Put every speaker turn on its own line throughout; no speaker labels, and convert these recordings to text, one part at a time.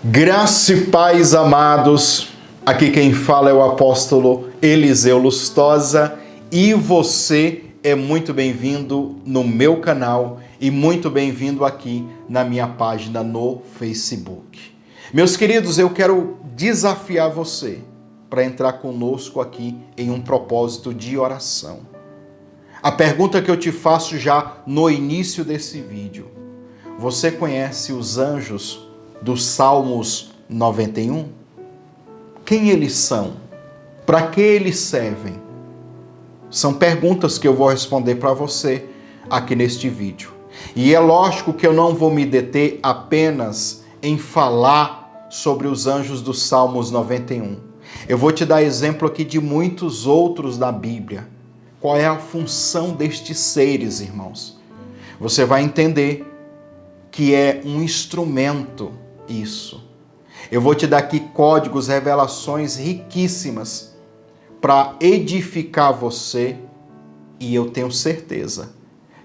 Graça e paz, amados. Aqui quem fala é o apóstolo Eliseu Lustosa e você é muito bem-vindo no meu canal e muito bem-vindo aqui na minha página no Facebook. Meus queridos, eu quero desafiar você para entrar conosco aqui em um propósito de oração. A pergunta que eu te faço já no início desse vídeo: você conhece os anjos dos Salmos 91? Quem eles são? Para que eles servem? São perguntas que eu vou responder para você aqui neste vídeo. E é lógico que eu não vou me deter apenas em falar sobre os anjos dos Salmos 91. Eu vou te dar exemplo aqui de muitos outros da Bíblia. Qual é a função destes seres, irmãos? Você vai entender que é um instrumento isso. Eu vou te dar aqui códigos, revelações riquíssimas para edificar você e eu tenho certeza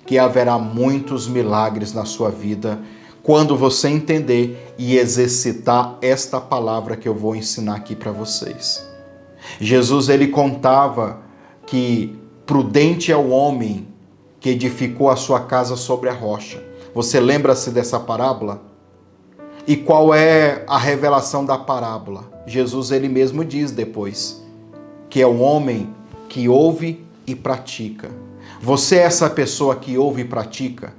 que haverá muitos milagres na sua vida quando você entender e exercitar esta palavra que eu vou ensinar aqui para vocês. Jesus, ele contava que prudente é o homem que edificou a sua casa sobre a rocha. Você lembra-se dessa parábola? E qual é a revelação da parábola? Jesus, ele mesmo diz depois, que é o homem que ouve e pratica. Você é essa pessoa que ouve e pratica?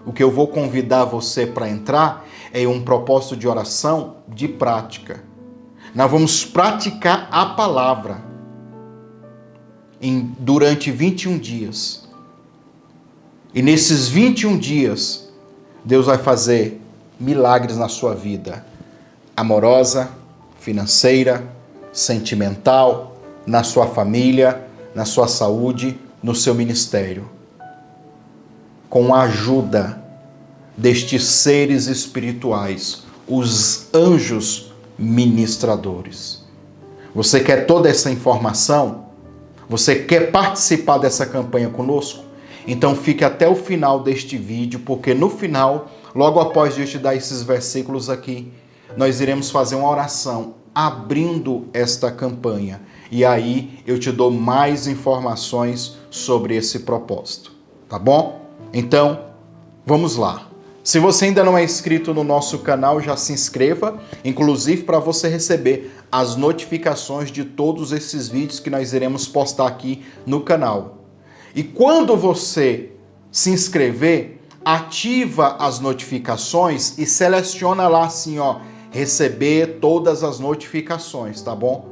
O que eu vou convidar você para entrar é um propósito de oração de prática. Nós vamos praticar a palavra durante 21 dias. E nesses 21 dias, Deus vai fazer milagres na sua vida amorosa, financeira, sentimental, na sua família, na sua saúde, no seu ministério. Com a ajuda destes seres espirituais, os anjos ministradores. Você quer toda essa informação? Você quer participar dessa campanha conosco? Então fique até o final deste vídeo, porque no final, logo após eu te dar esses versículos aqui, nós iremos fazer uma oração abrindo esta campanha. E aí eu te dou mais informações sobre esse propósito. Tá bom? Então, vamos lá. Se você ainda não é inscrito no nosso canal, já se inscreva, inclusive para você receber as notificações de todos esses vídeos que nós iremos postar aqui no canal. E quando você se inscrever, ativa as notificações e seleciona lá assim, ó, receber todas as notificações, tá bom?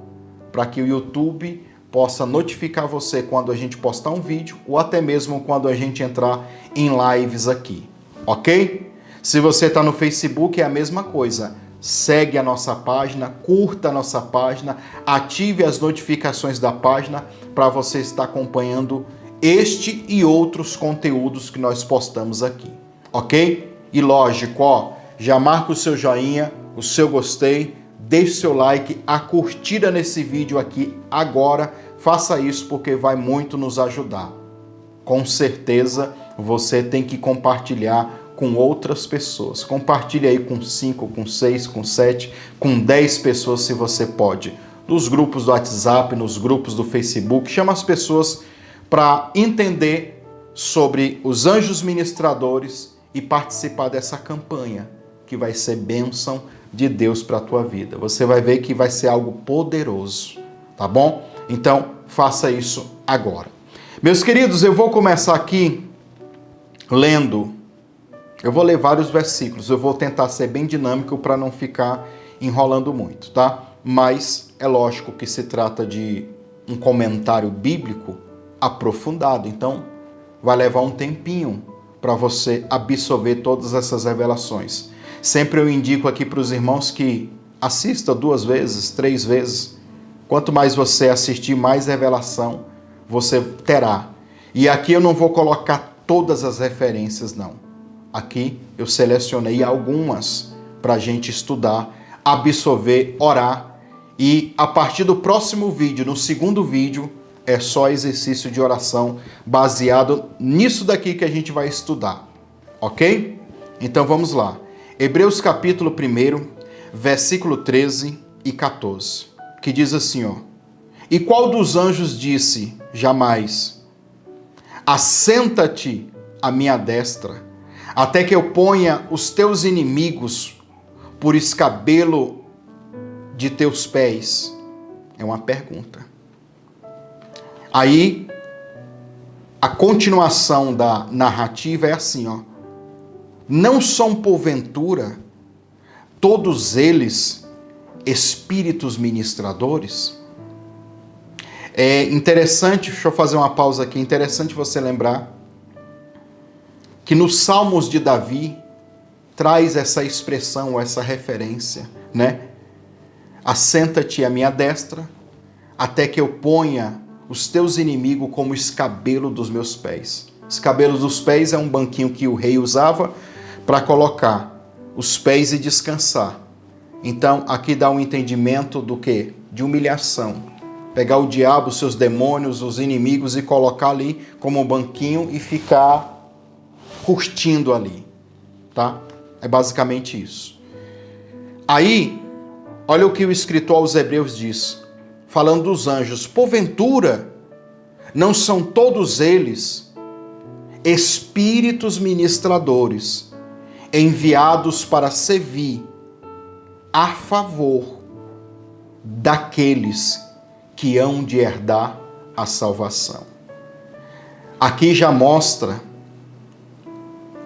Para que o YouTube possa notificar você quando a gente postar um vídeo ou até mesmo quando a gente entrar em lives aqui, ok? Se você está no Facebook, é a mesma coisa. Segue a nossa página, curta a nossa página, ative as notificações da página para você estar acompanhando este e outros conteúdos que nós postamos aqui, ok? E lógico, ó, já marca o seu joinha, o seu gostei, deixe seu like, a curtida nesse vídeo aqui agora, faça isso porque vai muito nos ajudar. Com certeza você tem que compartilhar com outras pessoas. Compartilhe aí com 5, com 6, com 7, com 10 pessoas se você pode. Nos grupos do WhatsApp, nos grupos do Facebook, chama as pessoas para entender sobre os anjos ministradores e participar dessa campanha, que vai ser bênção de Deus para a tua vida. Você vai ver que vai ser algo poderoso, tá bom? Então, faça isso agora. Meus queridos, eu vou começar aqui lendo. Eu vou ler vários versículos, eu vou tentar ser bem dinâmico para não ficar enrolando muito, tá? Mas é lógico que se trata de um comentário bíblico aprofundado, então vai levar um tempinho para você absorver todas essas revelações. Sempre eu indico aqui para os irmãos que assista 2 vezes, 3 vezes. Quanto mais você assistir, mais revelação você terá. E aqui eu não vou colocar todas as referências, não. Aqui eu selecionei algumas para a gente estudar, absorver, orar. E a partir do próximo vídeo, no segundo vídeo, é só exercício de oração baseado nisso daqui que a gente vai estudar, ok? Então vamos lá. Hebreus capítulo 1, versículo 13 e 14, que diz assim, ó: E qual dos anjos disse jamais: Assenta-te à minha destra, até que eu ponha os teus inimigos por escabelo de teus pés? É uma pergunta. Aí, a continuação da narrativa é assim, ó: Não são porventura todos eles espíritos ministradores? É interessante, deixa eu fazer uma pausa aqui, interessante você lembrar que nos Salmos de Davi traz essa expressão, essa referência, né? Assenta-te à minha destra, até que eu ponha os teus inimigos como escabelo dos meus pés. Escabelo dos pés é um banquinho que o rei usava para colocar os pés e descansar. Então, aqui dá um entendimento do quê? De humilhação. Pegar o diabo, seus demônios, os inimigos e colocar ali como um banquinho e ficar curtindo ali, tá? É basicamente isso. Aí, olha o que o escritor aos Hebreus diz, falando dos anjos: porventura, não são todos eles espíritos ministradores, enviados para servir a favor daqueles que hão de herdar a salvação? Aqui já mostra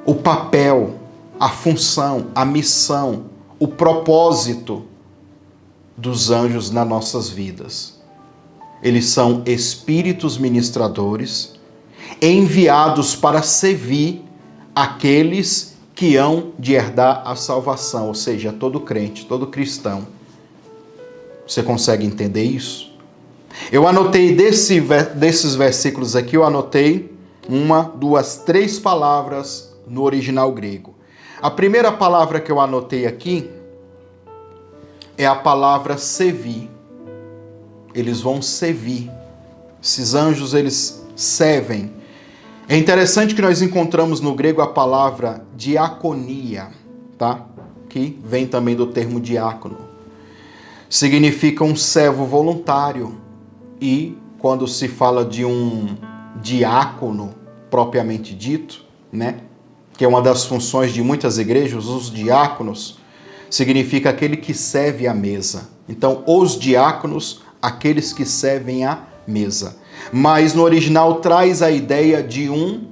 o papel, a função, a missão, o propósito dos anjos nas nossas vidas. Eles são espíritos ministradores enviados para servir aqueles que hão de herdar a salvação, ou seja, todo crente, todo cristão. Você consegue entender isso? Eu anotei desses versículos aqui, eu anotei 1, 2, 3 palavras no original grego. A primeira palavra que eu anotei aqui é a palavra servir. Eles vão servir. Esses anjos, eles servem. É interessante que nós encontramos no grego a palavra diaconia, tá? Que vem também do termo diácono. Significa um servo voluntário. E quando se fala de um diácono propriamente dito, né, que é uma das funções de muitas igrejas, os diáconos, significa aquele que serve à mesa. Então, os diáconos, aqueles que servem à mesa. Mas no original traz a ideia de um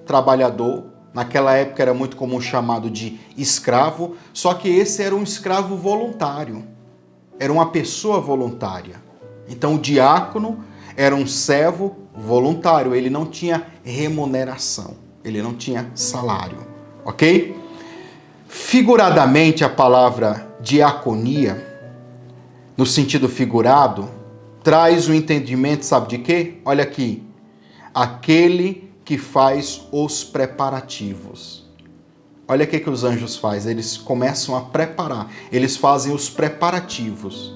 trabalhador. Naquela época era muito comum chamado de escravo, só que esse era um escravo voluntário. Era uma pessoa voluntária. Então o diácono era um servo voluntário, ele não tinha remuneração, ele não tinha salário, ok? Figuradamente, a palavra diaconia, no sentido figurado, traz o entendimento, sabe de quê? Olha aqui, aquele que faz os preparativos. Olha o que os anjos fazem, eles começam a preparar, eles fazem os preparativos.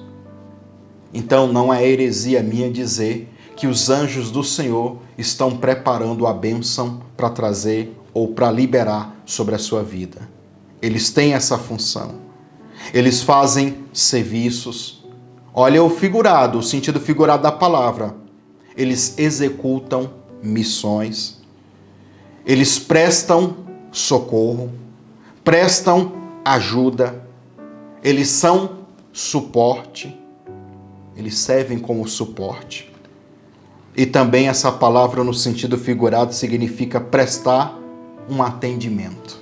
Então não é heresia minha dizer que os anjos do Senhor estão preparando a bênção para trazer ou para liberar sobre a sua vida. Eles têm essa função. Eles fazem serviços. Olha o figurado, o sentido figurado da palavra. Eles executam missões. Eles prestam socorro, prestam ajuda. Eles são suporte. Eles servem como suporte. E também essa palavra no sentido figurado significa prestar um atendimento.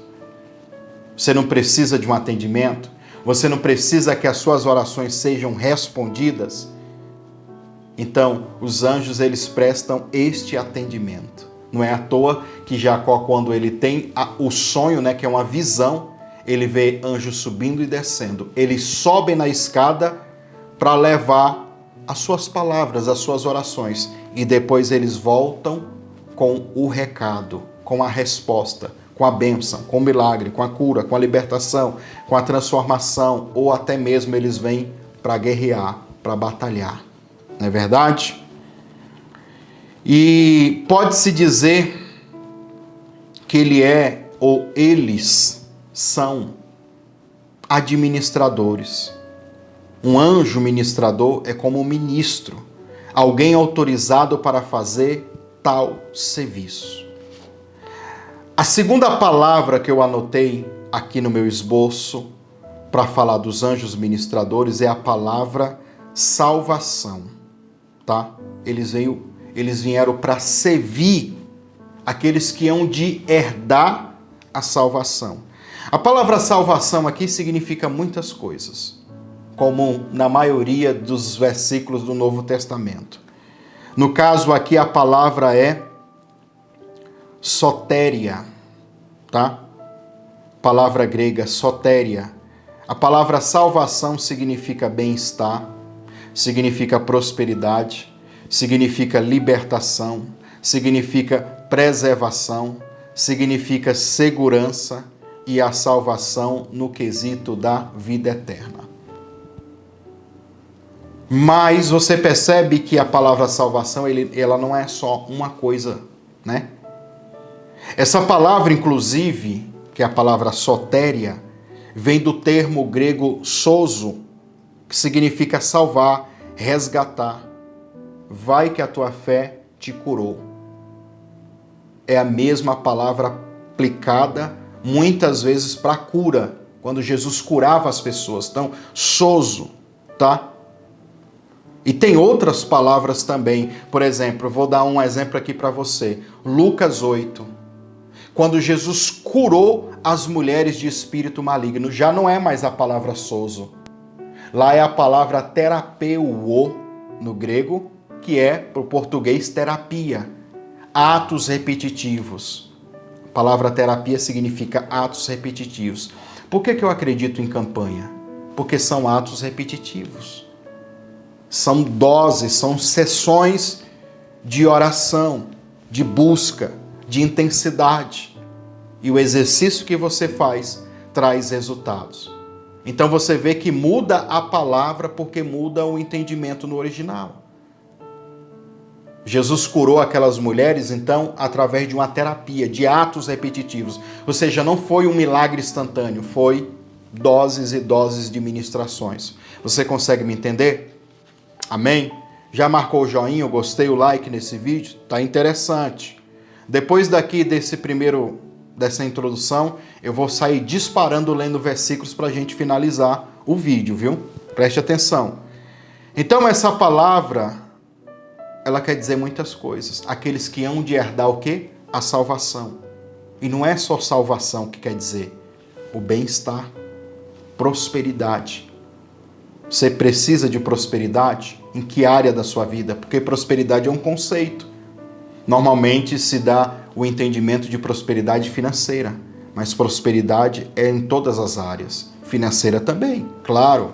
Você não precisa de um atendimento? Você não precisa que as suas orações sejam respondidas? Então, os anjos, eles prestam este atendimento. Não é à toa que Jacó, quando ele tem o sonho, né, que é uma visão, ele vê anjos subindo e descendo. Eles sobem na escada para levar as suas palavras, as suas orações. E depois eles voltam com o recado, com a resposta, com a bênção, com o milagre, com a cura, com a libertação, com a transformação, ou até mesmo eles vêm para guerrear, para batalhar. Não é verdade? E pode-se dizer que ele é, ou eles são, administradores. Um anjo ministrador é como um ministro, alguém autorizado para fazer tal serviço. A segunda palavra que eu anotei aqui no meu esboço para falar dos anjos ministradores é a palavra salvação, tá? Eles vieram para servir aqueles que hão de herdar a salvação. A palavra salvação aqui significa muitas coisas, como na maioria dos versículos do Novo Testamento. No caso aqui a palavra é sotéria, tá? Palavra grega sotéria. A palavra salvação significa bem-estar, significa prosperidade, significa libertação, significa preservação, significa segurança e a salvação no quesito da vida eterna. Mas você percebe que a palavra salvação, ela não é só uma coisa, né? Essa palavra, inclusive, que é a palavra sotéria, vem do termo grego sozo, que significa salvar, resgatar. Vai que a tua fé te curou. É a mesma palavra aplicada muitas vezes para cura, quando Jesus curava as pessoas. Então, sozo, tá? E tem outras palavras também. Por exemplo, eu vou dar um exemplo aqui para você. Lucas 8. Quando Jesus curou as mulheres de espírito maligno, já não é mais a palavra sozo. Lá é a palavra terapeuo, no grego, que é, para o português, terapia. Atos repetitivos. A palavra terapia significa atos repetitivos. Por que eu acredito em campanha? Porque são atos repetitivos. São doses, são sessões de oração, de busca, de intensidade. E o exercício que você faz traz resultados. Então você vê que muda a palavra porque muda o entendimento no original. Jesus curou aquelas mulheres, então, através de uma terapia, de atos repetitivos. Ou seja, não foi um milagre instantâneo, foi doses e doses de ministrações. Você consegue me entender? Amém? Já marcou o joinha, o gostei, o like nesse vídeo? Tá interessante. Depois dessa introdução, eu vou sair disparando lendo versículos para a gente finalizar o vídeo, viu? Preste atenção. Então, essa palavra, ela quer dizer muitas coisas. Aqueles que hão de herdar o quê? A salvação. E não é só salvação que quer dizer. O bem-estar, prosperidade. Você precisa de prosperidade? Em que área da sua vida? Porque prosperidade é um conceito. Normalmente se dá o entendimento de prosperidade financeira, mas prosperidade é em todas as áreas. Financeira também, claro.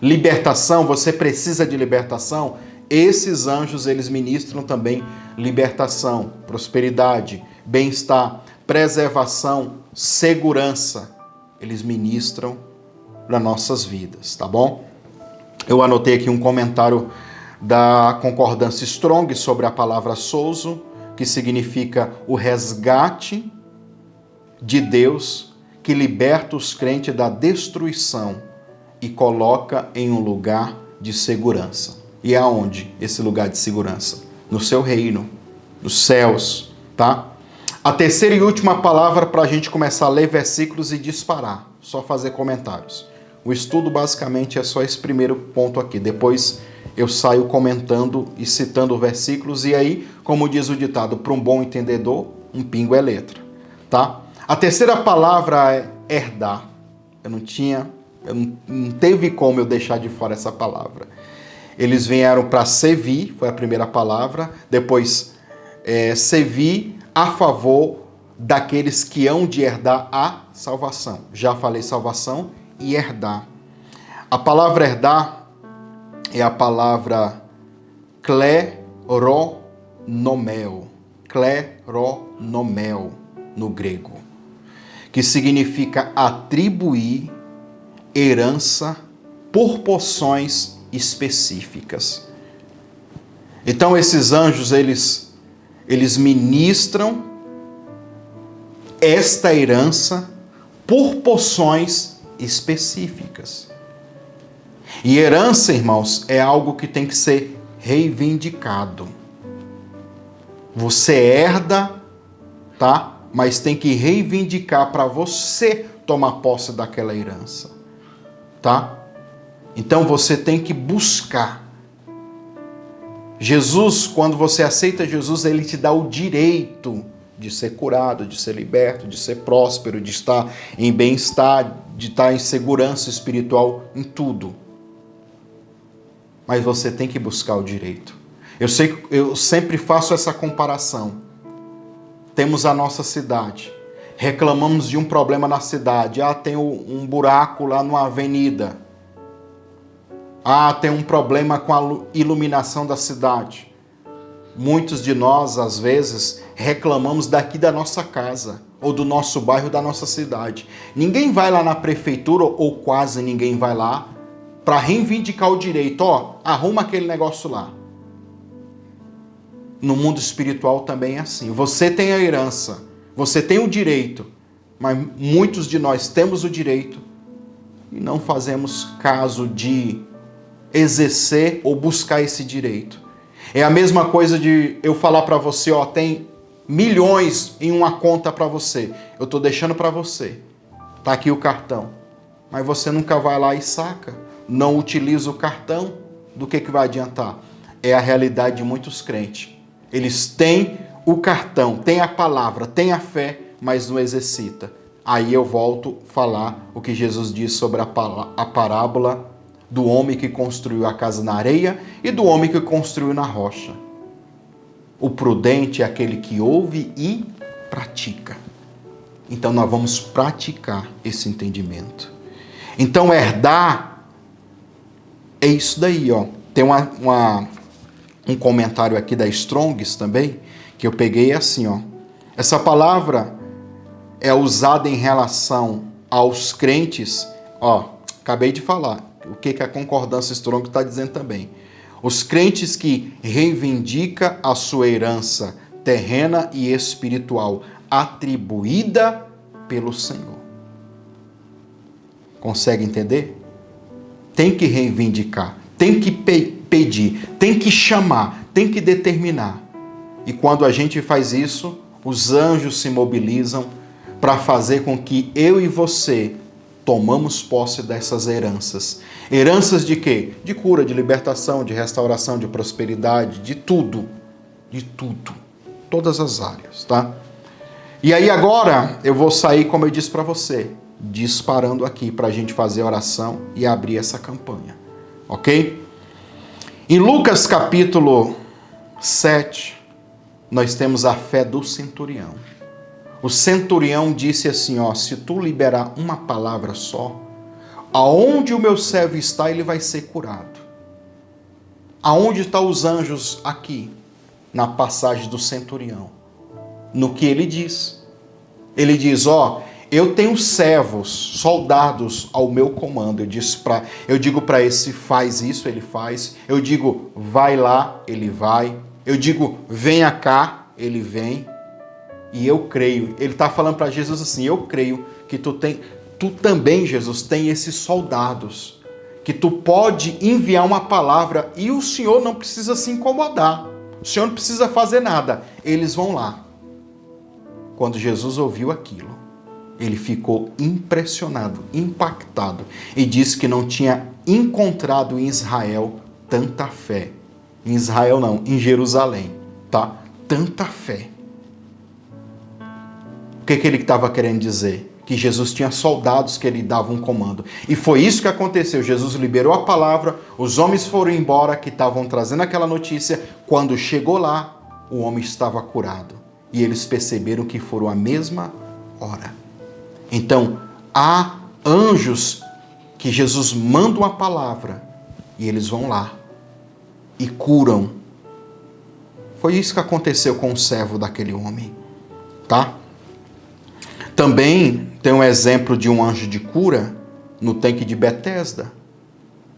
Libertação, você precisa de libertação? Esses anjos, eles ministram também libertação, prosperidade, bem-estar, preservação, segurança. Eles ministram para nossas vidas, tá bom? Eu anotei aqui um comentário da Concordância Strong sobre a palavra sozo, que significa o resgate de Deus que liberta os crentes da destruição e coloca em um lugar de segurança. E aonde esse lugar de segurança? No seu reino, nos céus, tá? A terceira e última palavra para a gente começar a ler versículos e disparar, só fazer comentários. O estudo basicamente é só esse primeiro ponto aqui, depois eu saio comentando e citando versículos, e aí, como diz o ditado, para um bom entendedor, um pingo é letra, tá? A terceira palavra é herdar. Não teve como eu deixar de fora essa palavra. Eles vieram para servir, foi a primeira palavra, depois servir a favor daqueles que hão de herdar a salvação. Já falei salvação e herdar. A palavra herdar é a palavra kleronomel, kleronomel no grego, que significa atribuir herança por porções específicas. Então esses anjos, eles ministram esta herança por porções específicas. E herança, irmãos, é algo que tem que ser reivindicado. Você herda, tá? Mas tem que reivindicar para você tomar posse daquela herança, tá? Então você tem que buscar. Jesus, quando você aceita Jesus, ele te dá o direito de ser curado, de ser liberto, de ser próspero, de estar em bem-estar, de estar em segurança espiritual, em tudo. Mas você tem que buscar o direito. Eu sempre faço essa comparação. Temos a nossa cidade. Reclamamos de um problema na cidade. Tem um buraco lá numa avenida. Tem um problema com a iluminação da cidade. Muitos de nós, às vezes, reclamamos daqui da nossa casa, ou do nosso bairro, da nossa cidade. Ninguém vai lá na prefeitura, ou quase ninguém vai lá, para reivindicar o direito. Arruma aquele negócio lá. No mundo espiritual também é assim. Você tem a herança, você tem o direito, mas muitos de nós temos o direito e não fazemos caso de exercer ou buscar esse direito. É a mesma coisa de eu falar para você, tem milhões em uma conta para você. Eu estou deixando para você. Tá aqui o cartão. Mas você nunca vai lá e saca. Não utiliza o cartão. Do que vai adiantar? É a realidade de muitos crentes. Eles têm o cartão, têm a palavra, têm a fé, mas não exercita. Aí eu volto a falar o que Jesus diz sobre a parábola do homem que construiu a casa na areia e do homem que construiu na rocha. O prudente é aquele que ouve e pratica. Então nós vamos praticar esse entendimento. Então herdar é isso daí, Tem um comentário aqui da Strongs também, que eu peguei assim, Essa palavra é usada em relação aos crentes, acabei de falar, o que a concordância Strong está dizendo também. Os crentes que reivindicam a sua herança terrena e espiritual atribuída pelo Senhor. Consegue entender? Tem que reivindicar, tem que pedir, tem que chamar, tem que determinar. E quando a gente faz isso, os anjos se mobilizam para fazer com que eu e você tomamos posse dessas heranças. Heranças de quê? De cura, de libertação, de restauração, de prosperidade, de tudo. De tudo. Todas as áreas, tá? E aí agora eu vou sair, como eu disse para você, disparando aqui para a gente fazer a oração e abrir essa campanha. Ok? Em Lucas capítulo 7, nós temos a fé do centurião. O centurião disse assim, se tu liberar uma palavra só, aonde o meu servo está, ele vai ser curado. Aonde estão os anjos aqui? Na passagem do centurião. No que ele diz. Ele diz, eu tenho servos, soldados ao meu comando. Eu digo para esse, faz isso, ele faz. Eu digo, vai lá, ele vai. Eu digo, venha cá, ele vem. E eu creio, ele está falando para Jesus assim, eu creio que tu também, Jesus, tem esses soldados, que tu pode enviar uma palavra e o Senhor não precisa se incomodar, o Senhor não precisa fazer nada, eles vão lá. Quando Jesus ouviu aquilo, ele ficou impressionado, impactado, e disse que não tinha encontrado em Israel tanta fé. Em Israel não, em Jerusalém, tá? Tanta fé. O que ele estava querendo dizer? Que Jesus tinha soldados que ele dava um comando. E foi isso que aconteceu. Jesus liberou a palavra, os homens foram embora que estavam trazendo aquela notícia. Quando chegou lá, o homem estava curado. E eles perceberam que foram a mesma hora. Então, há anjos que Jesus manda uma palavra e eles vão lá e curam. Foi isso que aconteceu com o servo daquele homem, tá? Também tem um exemplo de um anjo de cura no tanque de Betesda.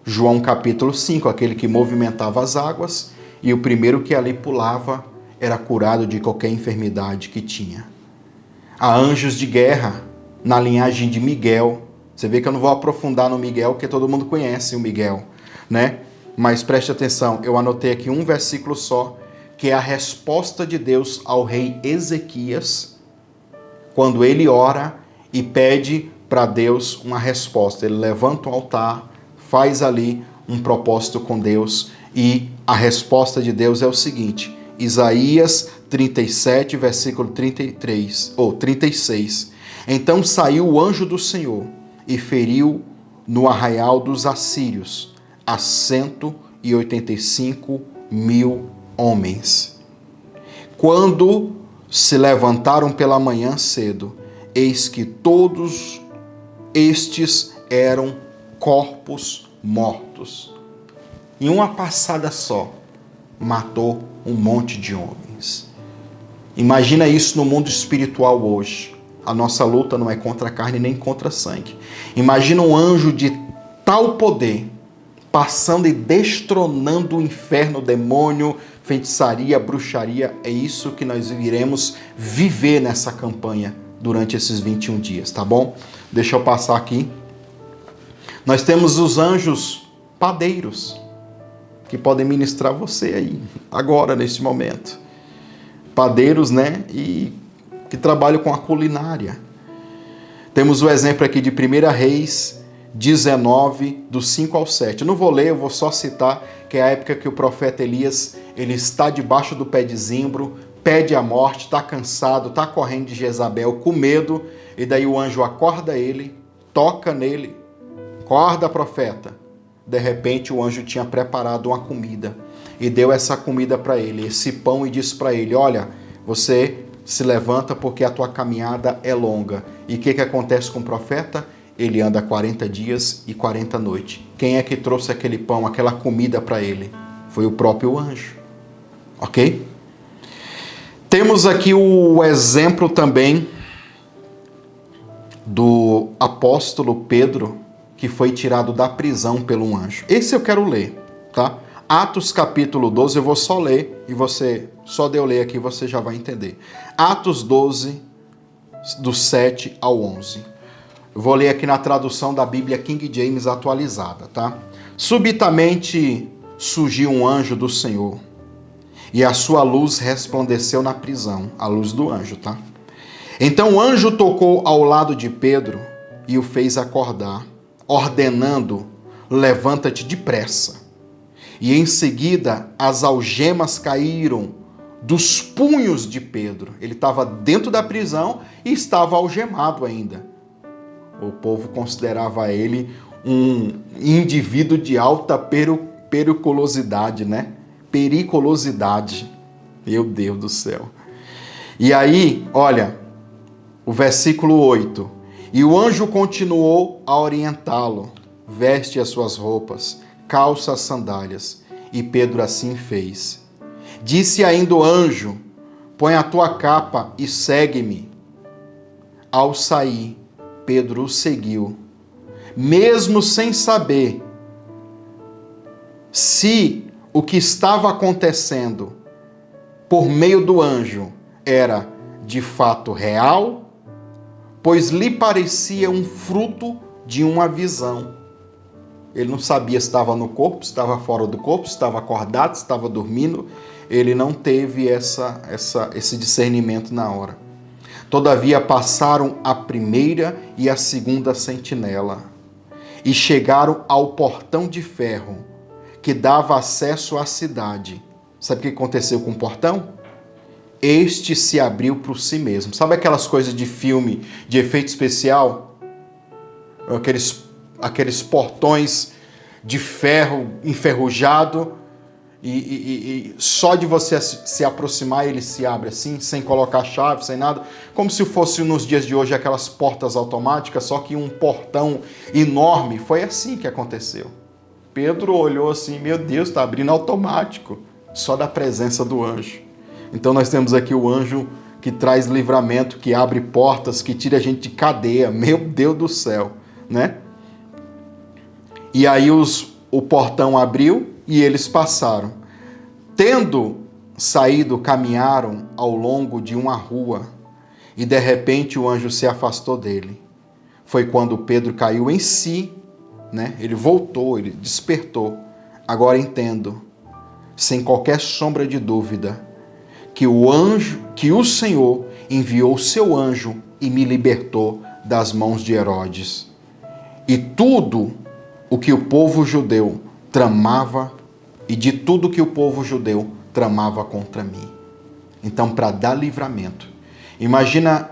João capítulo 5, aquele que movimentava as águas e o primeiro que ali pulava era curado de qualquer enfermidade que tinha. Há anjos de guerra na linhagem de Miguel, Você vê que eu não vou aprofundar no Miguel, porque todo mundo conhece o Miguel, né? Mas preste atenção, eu anotei aqui um versículo só, que é a resposta de Deus ao rei Ezequias, quando ele ora e pede para Deus uma resposta. Ele levanta um altar, faz ali um propósito com Deus, e a resposta de Deus é o seguinte: Isaías 37, versículo 33, ou 36. Então saiu o anjo do Senhor e feriu no arraial dos assírios a 185.000 homens. Quando se levantaram pela manhã cedo, eis que todos estes eram corpos mortos. Em uma passada só, matou um monte de homens. Imagina isso no mundo espiritual hoje. A nossa luta não é contra a carne nem contra sangue. Imagina um anjo de tal poder passando e destronando o inferno, o demônio, feitiçaria, bruxaria. É isso que nós iremos viver nessa campanha durante esses 21 dias, tá bom? Deixa eu passar aqui. Nós temos os anjos padeiros, que podem ministrar você aí, agora, neste momento. Padeiros, né? E que trabalham com a culinária. Temos o exemplo aqui de 1 Reis 19, do 5 ao 7. Eu não vou ler, eu vou só citar que é a época que o profeta Elias, ele está debaixo do pé de zimbro, pede a morte, está cansado, está correndo de Jezabel com medo, e daí o anjo acorda ele, toca nele, acorda, profeta. De repente o anjo tinha preparado uma comida e deu essa comida para ele, esse pão, e disse para ele: olha, você se levanta porque a tua caminhada é longa. E o que acontece com o profeta? Ele anda 40 dias e 40 noites. Quem é que trouxe aquele pão, aquela comida para ele? Foi o próprio anjo. Ok? Temos aqui o exemplo também do apóstolo Pedro, que foi tirado da prisão pelo anjo. Esse eu quero ler, tá? Atos capítulo 12, eu vou só ler, e você, só de eu ler aqui, você já vai entender. Atos 12, do 7 ao 11. Eu vou ler aqui na tradução da Bíblia King James atualizada, tá? Subitamente surgiu um anjo do Senhor, e a sua luz resplandeceu na prisão, a luz do anjo, tá? Então o anjo tocou ao lado de Pedro e o fez acordar, ordenando: levanta-te depressa. E em seguida as algemas caíram dos punhos de Pedro. Ele estava dentro da prisão e estava algemado ainda. O povo considerava ele um indivíduo de alta periculosidade, né? Periculosidade. Meu Deus do céu. E aí, olha, o versículo 8. E o anjo continuou a orientá-lo: veste as suas roupas, calça as sandálias. E Pedro assim fez. Disse ainda o anjo: põe a tua capa e segue-me. Ao sair, Pedro o seguiu, mesmo sem saber se o que estava acontecendo por meio do anjo era de fato real, pois lhe parecia um fruto de uma visão. Ele não sabia se estava no corpo, se estava fora do corpo, se estava acordado, se estava dormindo. Ele não teve esse discernimento na hora. Todavia passaram a primeira e a segunda sentinela e chegaram ao portão de ferro que dava acesso à cidade. Sabe o que aconteceu com o portão? Este se abriu por si mesmo. Sabe aquelas coisas de filme, de efeito especial? Aqueles portões de ferro enferrujado, e só de você se aproximar ele se abre assim, sem colocar chave, sem nada, como se fosse nos dias de hoje aquelas portas automáticas, só que um portão enorme. Foi assim que aconteceu. Pedro olhou assim: meu Deus, está abrindo automático, só da presença do anjo. Então nós temos aqui o anjo que traz livramento, que abre portas, que tira a gente de cadeia. Meu Deus do céu, né? E aí o portão abriu e eles passaram. Tendo saído, caminharam ao longo de uma rua, e de repente o anjo se afastou dele. foi quando Pedro caiu em si, né? Ele voltou, ele despertou. Agora entendo, sem qualquer sombra de dúvida, que o Senhor enviou o seu anjo e me libertou das mãos de Herodes. E tudo o que o povo judeu tramava, e de tudo que o povo judeu tramava contra mim. Então, para dar livramento, imagina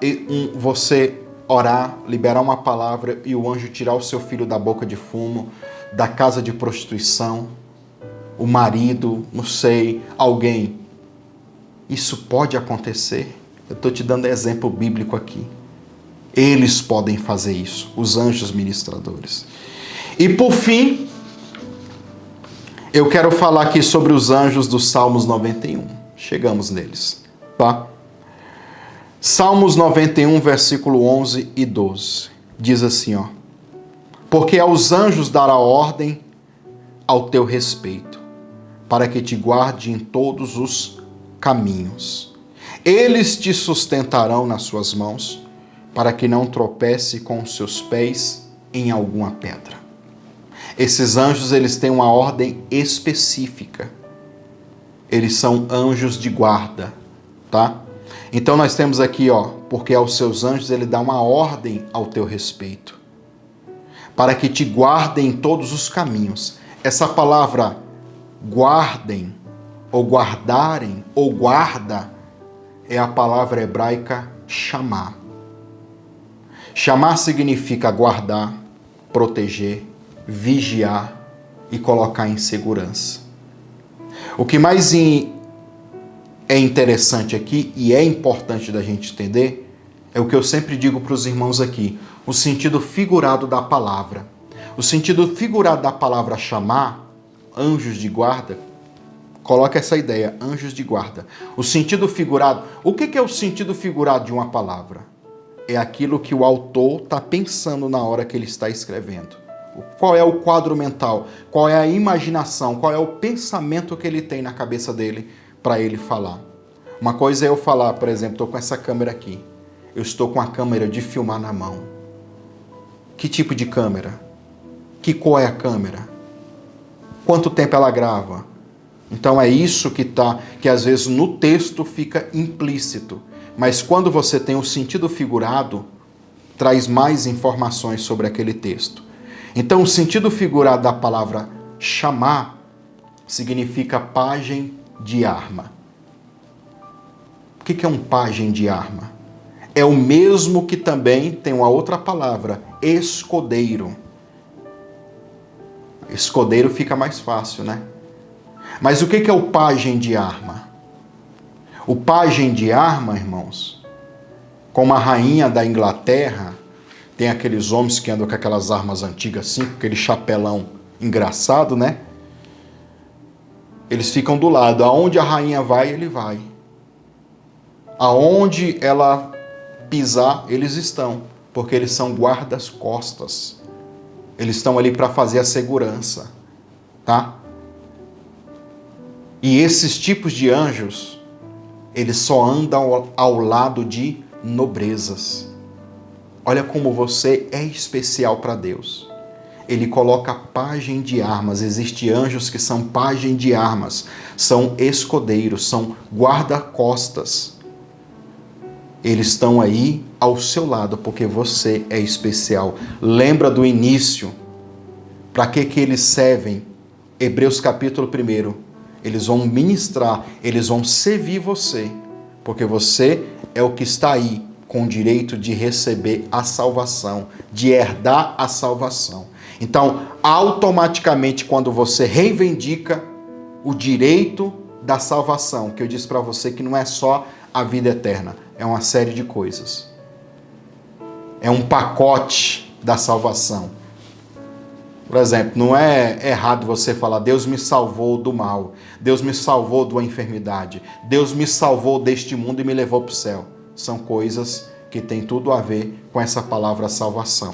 você orar, liberar uma palavra e o anjo tirar o seu filho da boca de fumo, da casa de prostituição, o marido, não sei, alguém. Isso pode acontecer. Eu estou te dando exemplo bíblico aqui. Eles podem fazer isso, os anjos ministradores. E por fim, eu quero falar aqui sobre os anjos dos Salmos 91. Chegamos neles, tá? Salmos 91, versículo 11 e 12. Diz assim, ó: porque aos anjos dará ordem ao teu respeito, para que te guarde em todos os caminhos. Eles te sustentarão nas suas mãos, para que não tropece com os seus pés em alguma pedra. Esses anjos, eles têm uma ordem específica. Eles são anjos de guarda, tá? Então nós temos aqui, ó, porque aos seus anjos ele dá uma ordem ao teu respeito, para que te guardem em todos os caminhos. Essa palavra guardem, ou guardarem, ou guarda, é a palavra hebraica chamar. Chamar significa guardar, proteger, vigiar e colocar em segurança. O que mais é interessante aqui e é importante da gente entender é o que eu sempre digo para os irmãos aqui, o sentido figurado da palavra. O sentido figurado da palavra chamar, anjos de guarda, coloca essa ideia, anjos de guarda. O sentido figurado, o que é o sentido figurado de uma palavra? É aquilo que o autor está pensando na hora que ele está escrevendo. Qual é o quadro mental? Qual é a imaginação? Qual é o pensamento que ele tem na cabeça dele para ele falar? Uma coisa é eu falar, por exemplo, estou com essa câmera aqui. Eu estou com a câmera de filmar na mão. Que tipo de câmera? Que cor é a câmera? Quanto tempo ela grava? Então é isso que às vezes no texto fica implícito. Mas quando você tem o sentido figurado, traz mais informações sobre aquele texto. Então o sentido figurado da palavra chamar significa pajem de arma. O que é um pajem de arma? É o mesmo que também tem uma outra palavra, escudeiro. Escudeiro fica mais fácil, né? Mas o que é o pajem de arma? O pajem de arma, irmãos, como a rainha da Inglaterra, tem aqueles homens que andam com aquelas armas antigas assim, com aquele chapelão engraçado, né? Eles ficam do lado. Aonde a rainha vai, ele vai. Aonde ela pisar, eles estão. Porque eles são guardas-costas. Eles estão ali para fazer a segurança. Tá? E esses tipos de anjos, eles só andam ao lado de nobrezas. Olha como você é especial para Deus. Ele coloca pajem de armas. Existem anjos que são pajem de armas. São escudeiros, são guarda-costas. Eles estão aí ao seu lado porque você é especial. Lembra do início. Para que eles servem? Hebreus capítulo 1. Eles vão ministrar, eles vão servir você. Porque você é o que está aí com o direito de receber a salvação, de herdar a salvação. Então, automaticamente, quando você reivindica o direito da salvação, que eu disse para você que não é só a vida eterna, é uma série de coisas. É um pacote da salvação. Por exemplo, não é errado você falar, Deus me salvou do mal, Deus me salvou de uma enfermidade, Deus me salvou deste mundo e me levou para o céu. São coisas que têm tudo a ver com essa palavra salvação.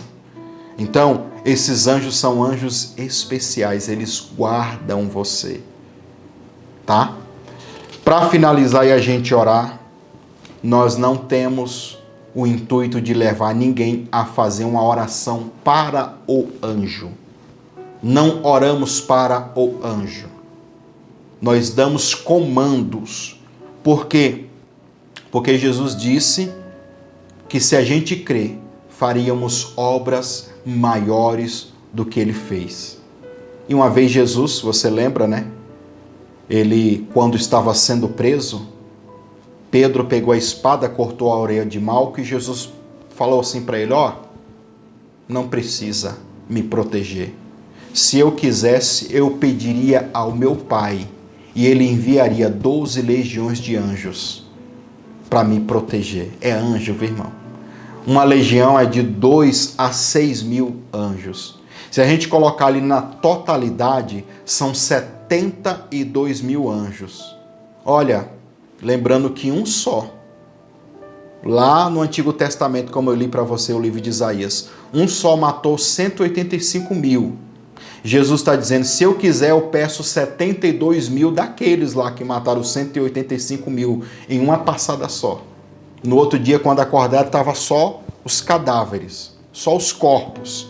Então, esses anjos são anjos especiais, eles guardam você, tá? Para finalizar e a gente orar, nós não temos o intuito de levar ninguém a fazer uma oração para o anjo. Não oramos para o anjo. Nós damos comandos. Por quê? Porque Jesus disse que se a gente crer, faríamos obras maiores do que ele fez. E uma vez Jesus, você lembra, né? Ele, quando estava sendo preso, Pedro pegou a espada, cortou a orelha de Malco e Jesus falou assim para ele, não precisa me proteger. Se eu quisesse, eu pediria ao meu Pai e ele enviaria 12 legiões de anjos para me proteger. É anjo, viu, irmão? Uma legião é de 2 a 6 mil anjos. Se a gente colocar ali na totalidade, são 72 mil anjos. Olha, lembrando que um só, lá no Antigo Testamento, como eu li para você o livro de Isaías, um só matou 185 mil. Jesus está dizendo, se eu quiser, eu peço 72 mil daqueles lá que mataram 185 mil em uma passada só. No outro dia, quando acordaram, estava só os cadáveres, só os corpos.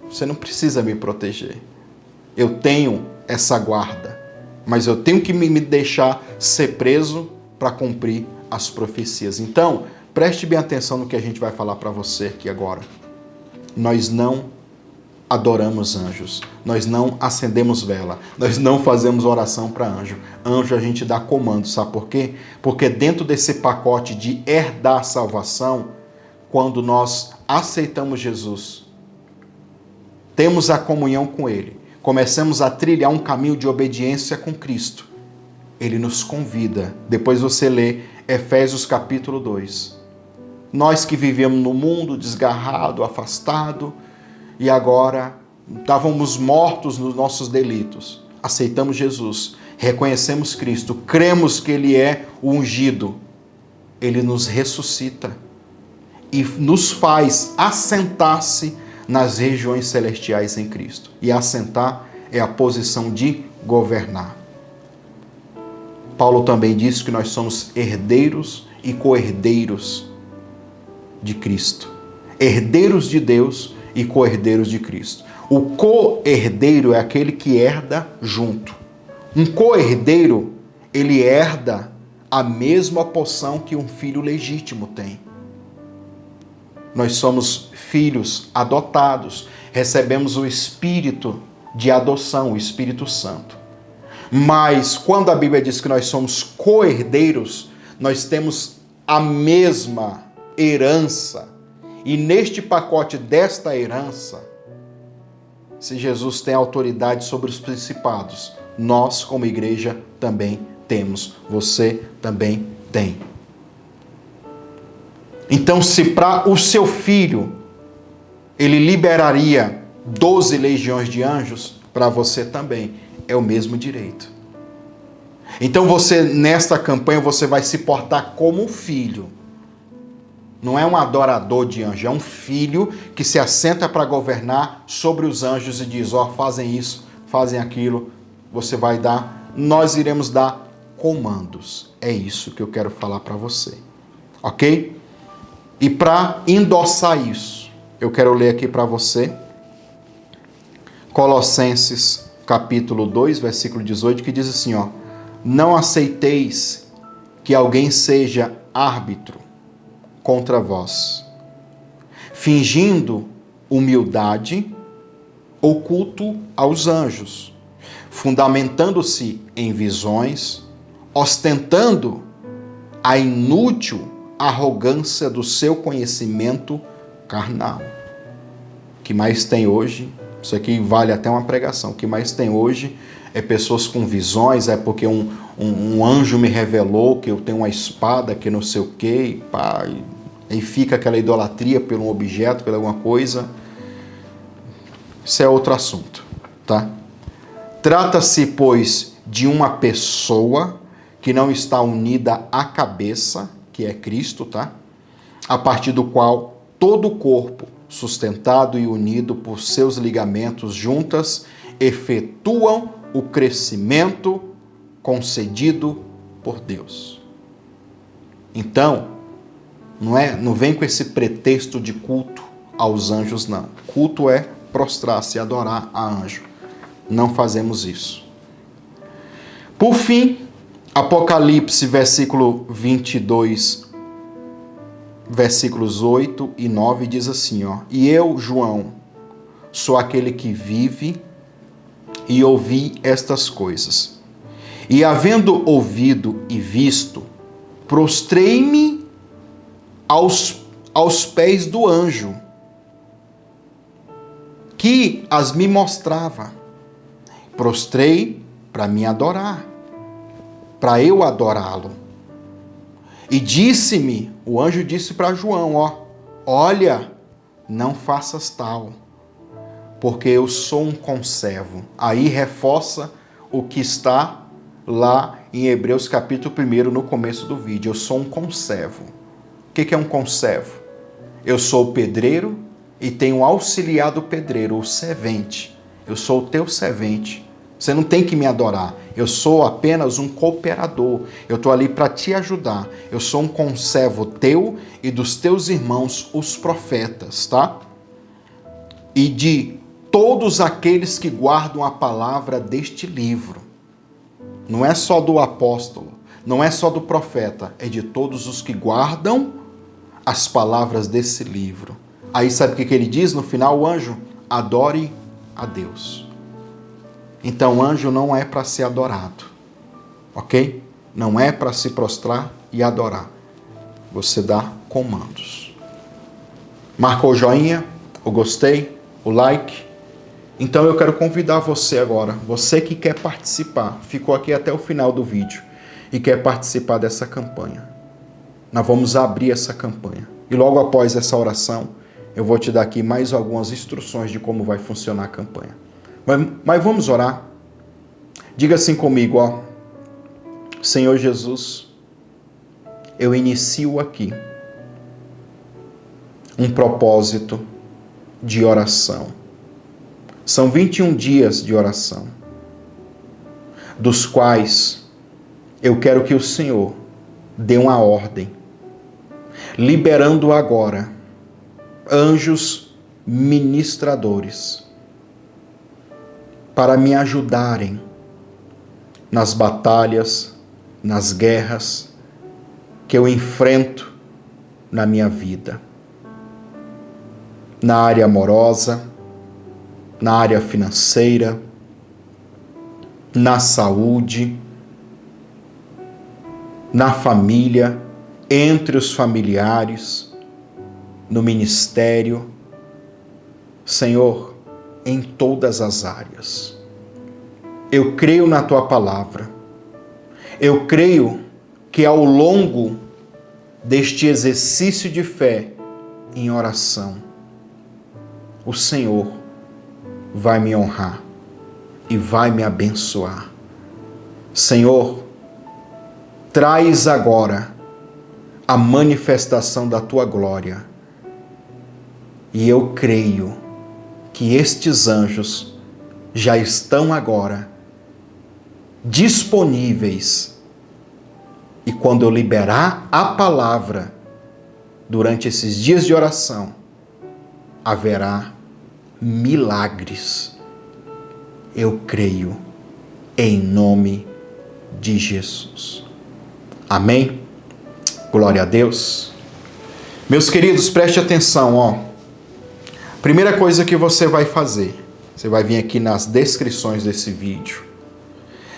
Você não precisa me proteger. Eu tenho essa guarda, mas eu tenho que me deixar ser preso para cumprir as profecias. Então, preste bem atenção no que a gente vai falar para você aqui agora. Nós não adoramos anjos, nós não acendemos vela, nós não fazemos oração para anjo. Anjo a gente dá comando, sabe por quê? Porque dentro desse pacote de herdar a salvação, quando nós aceitamos Jesus, temos a comunhão com Ele, começamos a trilhar um caminho de obediência com Cristo, Ele nos convida. Depois você lê Efésios capítulo 2. Nós que vivemos no mundo desgarrado, afastado, e agora estávamos mortos nos nossos delitos. Aceitamos Jesus, reconhecemos Cristo, cremos que Ele é o ungido. Ele nos ressuscita e nos faz assentar-se nas regiões celestiais em Cristo. E assentar é a posição de governar. Paulo também diz que nós somos herdeiros e co-herdeiros de Cristo. Herdeiros de Deus e co-herdeiros de Cristo. O co-herdeiro é aquele que herda junto. Um co-herdeiro, ele herda a mesma porção que um filho legítimo tem. Nós somos filhos adotados, recebemos o Espírito de adoção, o Espírito Santo. Mas quando a Bíblia diz que nós somos co-herdeiros, nós temos a mesma herança. E neste pacote desta herança, se Jesus tem autoridade sobre os principados, nós como igreja também temos, você também tem. Então, se para o seu filho ele liberaria 12 legiões de anjos, para você também é o mesmo direito. Então você, nesta campanha, você vai se portar como um filho. Não é um adorador de anjo, é um filho que se assenta para governar sobre os anjos e diz, fazem isso, fazem aquilo, você vai dar, nós iremos dar comandos. É isso que eu quero falar para você. Ok? E para endossar isso, eu quero ler aqui para você Colossenses capítulo 2, versículo 18, que diz assim, não aceiteis que alguém seja árbitro contra vós, fingindo humildade ou culto aos anjos, fundamentando-se em visões, ostentando a inútil arrogância do seu conhecimento carnal. O que mais tem hoje, isso aqui vale até uma pregação, o que mais tem hoje é pessoas com visões, é porque um anjo me revelou que eu tenho uma espada, que não sei o quê, e pá, e fica aquela idolatria por um objeto, por alguma coisa. Isso é outro assunto, tá? Trata-se, pois, de uma pessoa que não está unida à cabeça, que é Cristo, tá? A partir do qual todo o corpo, sustentado e unido por seus ligamentos juntas, efetuam o crescimento concedido por Deus. Então, Não vem com esse pretexto de culto aos anjos, não. Culto é prostrar-se e adorar a anjo. Não fazemos isso. Por fim, Apocalipse, versículo 22, versículos 8 e 9, diz assim, ó: E eu, João, sou aquele que vive e ouvi estas coisas. E havendo ouvido e visto, prostrei-me aos pés do anjo, que as me mostrava. Prostrei para me adorar, para eu adorá-lo. E disse-me, o anjo disse para João, ó: olha, não faças tal, porque eu sou um conservo. Aí reforça o que está lá em Hebreus capítulo 1, no começo do vídeo. Eu sou um conservo. O que é um conservo? Eu sou o pedreiro e tenho auxiliado o pedreiro, o servente. Eu sou o teu servente. Você não tem que me adorar. Eu sou apenas um cooperador. Eu estou ali para te ajudar. Eu sou um conservo teu e dos teus irmãos, os profetas, tá? E de todos aqueles que guardam a palavra deste livro. Não é só do apóstolo, não é só do profeta, é de todos os que guardam as palavras desse livro. Aí sabe o que ele diz no final, o anjo? Adore a Deus. Então, anjo não é para ser adorado, ok? Não é para se prostrar e adorar. Você dá comandos. Marcou o joinha, o gostei, o like? Então eu quero convidar você agora, você que quer participar, ficou aqui até o final do vídeo e quer participar dessa campanha. Nós vamos abrir essa campanha. E logo após essa oração, eu vou te dar aqui mais algumas instruções de como vai funcionar a campanha. Mas vamos orar. Diga assim comigo, ó: Senhor Jesus, eu inicio aqui um propósito de oração. São 21 dias de oração, dos quais eu quero que o Senhor dê uma ordem, liberando agora anjos ministradores para me ajudarem nas batalhas, nas guerras que eu enfrento na minha vida, na área amorosa, na área financeira, na saúde, na família, entre os familiares, no ministério. Senhor, em todas as áreas. Eu creio na Tua palavra. Eu creio que ao longo deste exercício de fé em oração, o Senhor vai me honrar e vai me abençoar. Senhor, traz agora a manifestação da Tua glória. E eu creio que estes anjos já estão agora disponíveis. E quando eu liberar a palavra durante esses dias de oração, haverá milagres. Eu creio em nome de Jesus. Amém? Glória a Deus. Meus queridos, preste atenção, ó. Primeira coisa que você vai fazer, você vai vir aqui nas descrições desse vídeo.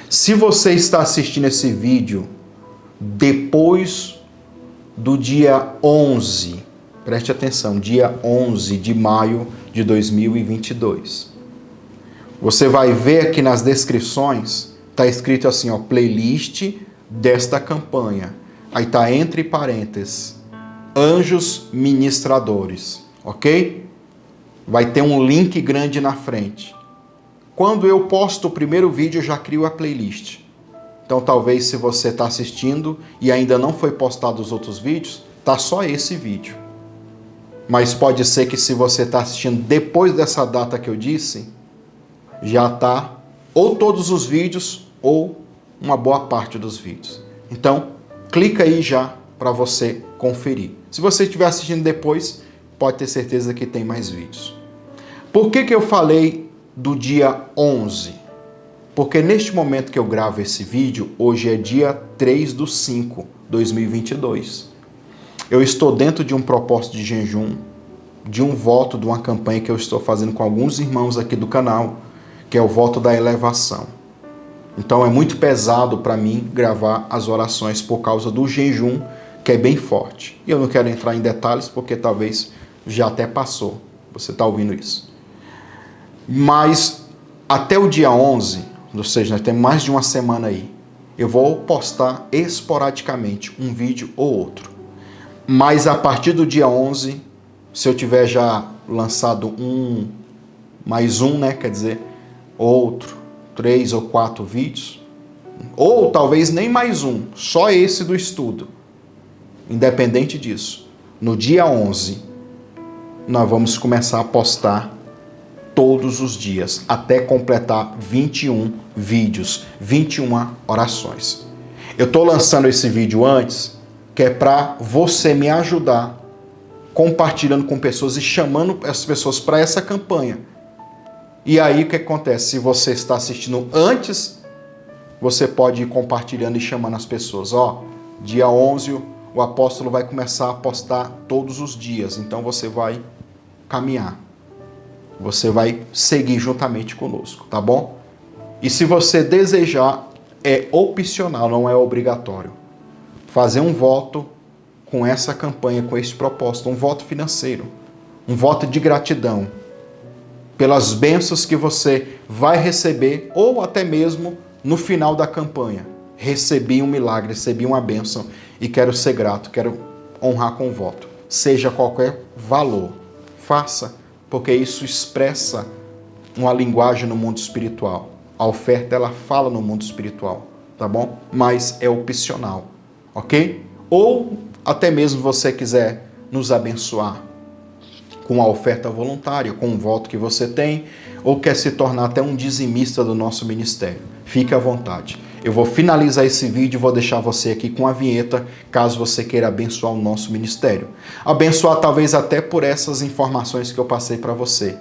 Se você está assistindo esse vídeo depois do dia 11, preste atenção, dia 11 de maio de 2022. Você vai ver aqui nas descrições, está escrito assim, ó, playlist desta campanha. Aí está entre parênteses, anjos ministradores, ok? Vai ter um link grande na frente. Quando eu posto o primeiro vídeo, eu já crio a playlist. Então talvez se você está assistindo e ainda não foi postado os outros vídeos, tá só esse vídeo. Mas pode ser que se você está assistindo depois dessa data que eu disse, já está ou todos os vídeos ou uma boa parte dos vídeos. Então, clica aí já para você conferir. Se você estiver assistindo depois, pode ter certeza que tem mais vídeos. Por que eu falei do dia 11? Porque neste momento que eu gravo esse vídeo, hoje é dia 3/5/2022. Eu estou dentro de um propósito de jejum, de um voto, de uma campanha que eu estou fazendo com alguns irmãos aqui do canal, que é o voto da elevação. Então é muito pesado para mim gravar as orações por causa do jejum, que é bem forte. E eu não quero entrar em detalhes porque talvez já até passou. Você está ouvindo isso. Mas até o dia 11, ou seja, nós temos mais de uma semana aí, eu vou postar esporadicamente um vídeo ou outro. Mas a partir do dia 11, se eu tiver já lançado mais um, né, quer dizer, outro, 3 ou 4 vídeos, ou talvez nem mais um, só esse do estudo. Independente disso, no dia 11, nós vamos começar a postar todos os dias, até completar 21 vídeos, 21 orações. Eu estou lançando esse vídeo antes, que é para você me ajudar, compartilhando com pessoas e chamando as pessoas para essa campanha. E aí o que acontece? Se você está assistindo antes, você pode ir compartilhando e chamando as pessoas. Dia 11 o apóstolo vai começar a postar todos os dias, então você vai caminhar. Você vai seguir juntamente conosco, tá bom? E se você desejar, é opcional, não é obrigatório. Fazer um voto com essa campanha, com esse propósito, um voto financeiro, um voto de gratidão pelas bênçãos que você vai receber ou até mesmo no final da campanha. Recebi um milagre, recebi uma bênção e quero ser grato, quero honrar com o voto. Seja qualquer valor, faça, porque isso expressa uma linguagem no mundo espiritual. A oferta, ela fala no mundo espiritual, tá bom? Mas é opcional, ok? Ou até mesmo você quiser nos abençoar com a oferta voluntária, com o voto que você tem, ou quer se tornar até um dizimista do nosso ministério. Fique à vontade. Eu vou finalizar esse vídeo e vou deixar você aqui com a vinheta, caso você queira abençoar o nosso ministério. Abençoar talvez até por essas informações que eu passei para você.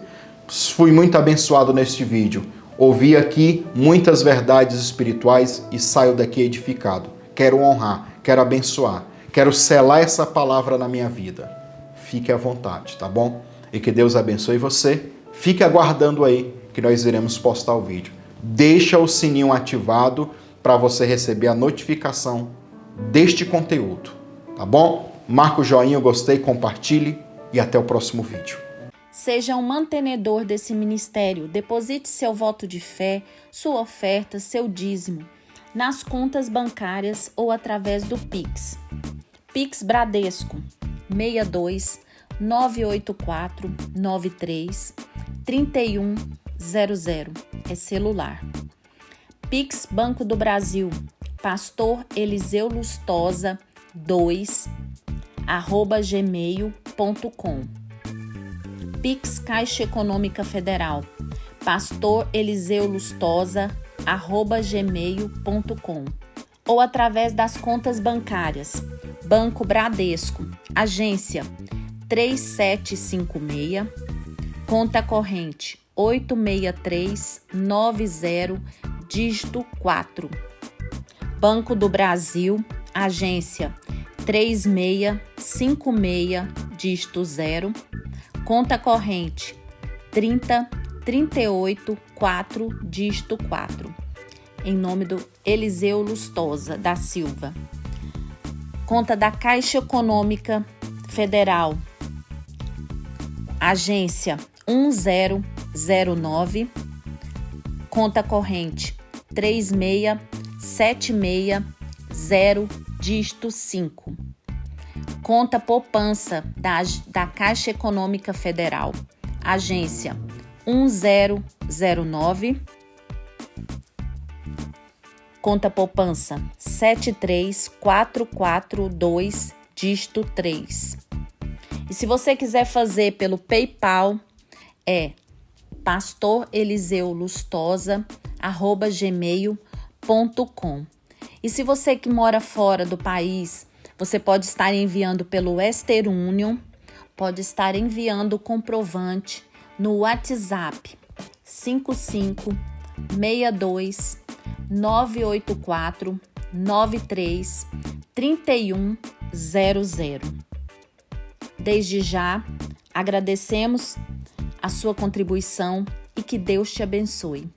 Fui muito abençoado neste vídeo. Ouvi aqui muitas verdades espirituais e saio daqui edificado. Quero honrar, quero abençoar, quero selar essa palavra na minha vida. Fique à vontade, tá bom? E que Deus abençoe você. Fique aguardando aí que nós iremos postar o vídeo. Deixa o sininho ativado para você receber a notificação deste conteúdo, tá bom? Marca o joinha, gostei, compartilhe e até o próximo vídeo.
Seja um mantenedor desse ministério. Deposite seu voto de fé, sua oferta, seu dízimo nas contas bancárias ou através do Pix. Pix Bradesco 62 984 93 3100 é celular. Pix Banco do Brasil, Pastor Eliseu Lustosa 2 @gmail.com. Pix Caixa Econômica Federal, Pastor Eliseu Lustosa @gmail.com, ou através das contas bancárias. Banco Bradesco, agência 3756, conta corrente 86390, dígito 4. Banco do Brasil, agência 3656, dígito 0, conta corrente 30384, dígito 4. Em nome do Eliseu Lustosa da Silva. Conta da Caixa Econômica Federal, agência 1009, conta corrente 36760, dígito 5. Conta poupança da Caixa Econômica Federal, agência 1009, conta poupança 73442, dígito 3. E se você quiser fazer pelo PayPal, é pastoreliseulustosa@gmail.com. E se você que mora fora do país, Você pode estar enviando pelo Western Union, pode estar enviando o comprovante no WhatsApp 55 62 984 93 3100. Desde já, agradecemos a sua contribuição e que Deus te abençoe.